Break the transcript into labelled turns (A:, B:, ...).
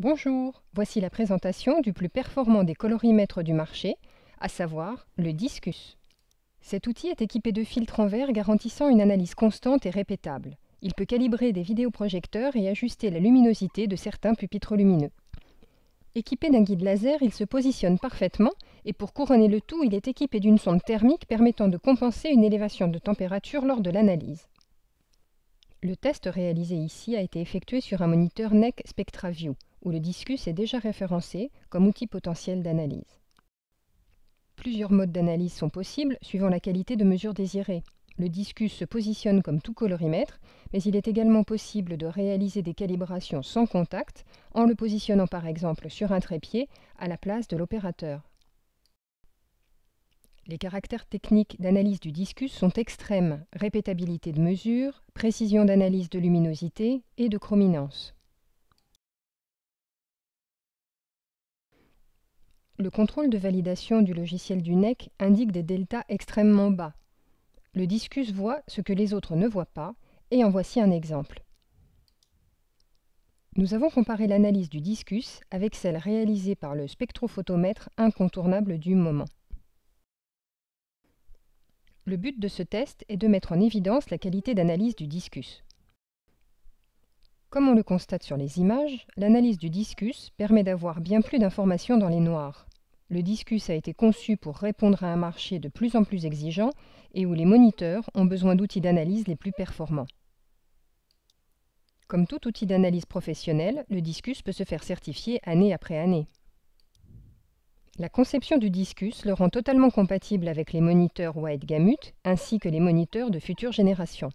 A: Bonjour, voici la présentation du plus performant des colorimètres du marché, à savoir le Discus. Cet outil est équipé de filtres en verre garantissant une analyse constante et répétable. Il peut calibrer des vidéoprojecteurs et ajuster la luminosité de certains pupitres lumineux. Équipé d'un guide laser, il se positionne parfaitement et pour couronner le tout, il est équipé d'une sonde thermique permettant de compenser une élévation de température lors de l'analyse. Le test réalisé ici a été effectué sur un moniteur NEC SpectraView, où le Discus est déjà référencé comme outil potentiel d'analyse. Plusieurs modes d'analyse sont possibles suivant la qualité de mesure désirée. Le Discus se positionne comme tout colorimètre, mais il est également possible de réaliser des calibrations sans contact en le positionnant par exemple sur un trépied à la place de l'opérateur. Les caractères techniques d'analyse du Discus sont extrêmes: répétabilité de mesure, précision d'analyse de luminosité et de chrominance. Le contrôle de validation du logiciel du NEC indique des deltas extrêmement bas. Le Discus voit ce que les autres ne voient pas, et en voici un exemple. Nous avons comparé l'analyse du Discus avec celle réalisée par le spectrophotomètre incontournable du moment. Le but de ce test est de mettre en évidence la qualité d'analyse du Discus. Comme on le constate sur les images, l'analyse du Discus permet d'avoir bien plus d'informations dans les noirs. Le Discus a été conçu pour répondre à un marché de plus en plus exigeant et où les moniteurs ont besoin d'outils d'analyse les plus performants. Comme tout outil d'analyse professionnel, le Discus peut se faire certifier année après année. La conception du Discus le rend totalement compatible avec les moniteurs Wide Gamut ainsi que les moniteurs de futures générations.